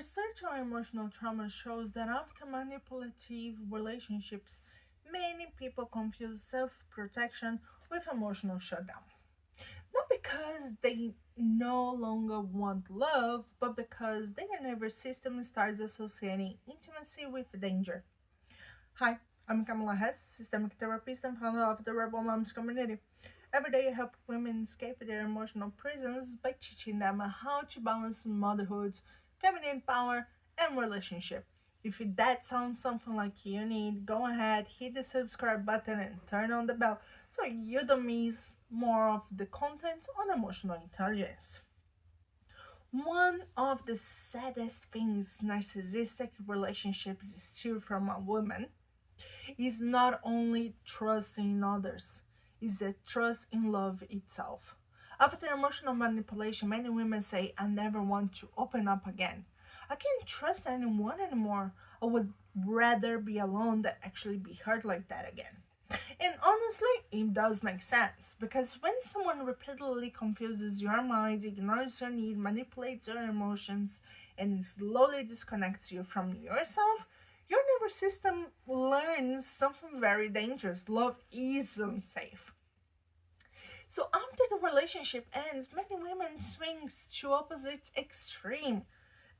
Research on emotional trauma shows that after manipulative relationships, many people confuse self protection with emotional shutdown. Not because they no longer want love, but because their nervous system starts associating intimacy with danger. Hi, I'm Kamala Hess, systemic therapist and founder of the Rebel Moms community. Every day I help women escape their emotional prisons by teaching them how to balance motherhood, feminine power, and relationship. If that sounds something like you need, go ahead, hit the subscribe button and turn on the bell so you don't miss more of the content on emotional intelligence. One of the saddest things narcissistic relationships steal from a woman is not only trust in others, it's a trust in love itself. After emotional manipulation, many women say, I never want to open up again. I can't trust anyone anymore. I would rather be alone than actually be hurt like that again. And honestly, it does make sense because when someone repeatedly confuses your mind, ignores your need, manipulates your emotions, and slowly disconnects you from yourself, your nervous system learns something very dangerous. Love is unsafe. So after the relationship ends, many women swing to opposite extreme.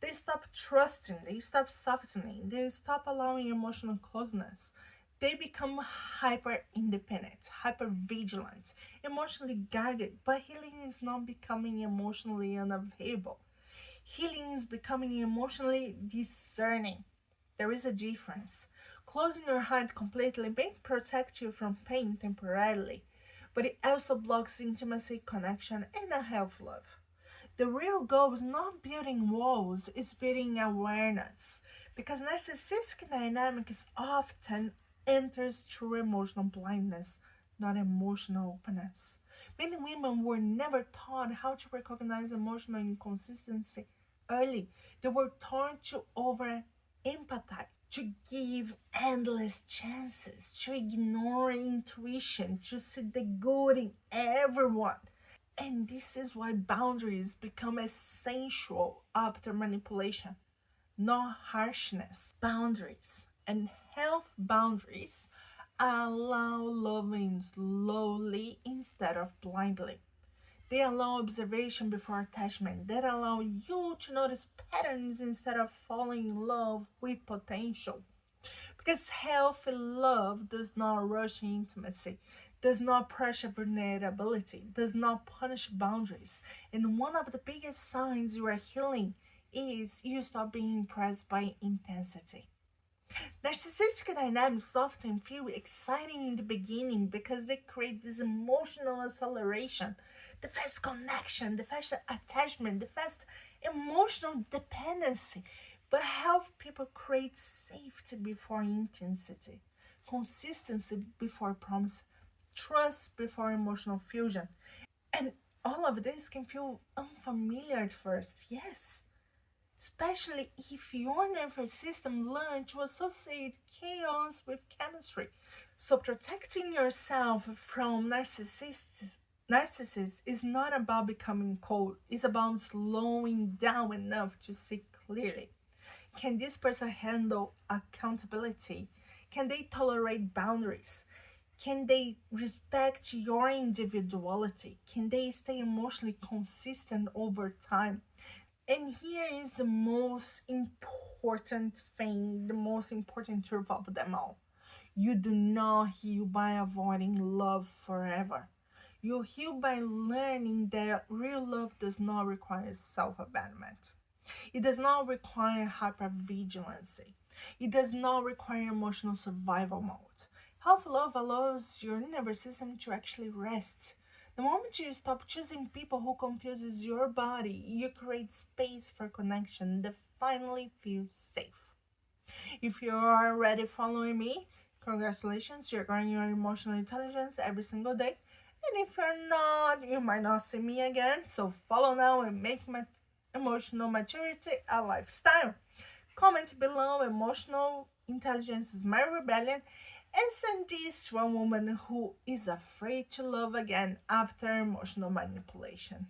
They stop trusting, they stop softening, they stop allowing emotional closeness. They become hyper independent, hyper vigilant, emotionally guarded. But healing is not becoming emotionally unavailable. Healing is becoming emotionally discerning. There is a difference. Closing your heart completely may protect you from pain temporarily, but it also blocks intimacy, connection, and a healthy love. The real goal is not building walls, it's building awareness. Because narcissistic dynamics often enters through emotional blindness, not emotional openness. Many women were never taught how to recognize emotional inconsistency early. They were taught to over empathize, to give endless chances, to ignore intuition, to see the good in everyone. And this is why boundaries become essential after manipulation. Not harshness, boundaries. And health boundaries allow loving slowly instead of blindly. They allow observation before attachment. They allow you to notice patterns instead of falling in love with potential. Because healthy love does not rush intimacy, does not pressure vulnerability, does not punish boundaries. And one of the biggest signs you are healing is you stop being impressed by intensity. Narcissistic dynamics often feel exciting in the beginning because they create this emotional acceleration, the fast connection, the fast attachment, the fast emotional dependency. But health people create safety before intensity, consistency before promise, trust before emotional fusion. And all of this can feel unfamiliar at first, yes, especially if your nervous system learned to associate chaos with chemistry. So protecting yourself from narcissists is not about becoming cold, it's about slowing down enough to see clearly. Can this person handle accountability? Can they tolerate boundaries? Can they respect your individuality? Can they stay emotionally consistent over time? And here is the most important thing, the most important truth of them all. You do not heal by avoiding love forever. You heal by learning that real love does not require self abandonment. It does not require hypervigilance. It does not require emotional survival mode. Health love allows your nervous system to actually rest. The moment you stop choosing people who confuses your body, you create space for connection that finally feels safe. If you are already following me, congratulations, you're growing your emotional intelligence every single day. And if you're not, you might not see me again. So follow now and make my emotional maturity a lifestyle. Comment below, emotional intelligence is my rebellion, and send this to a woman who is afraid to love again after emotional manipulation.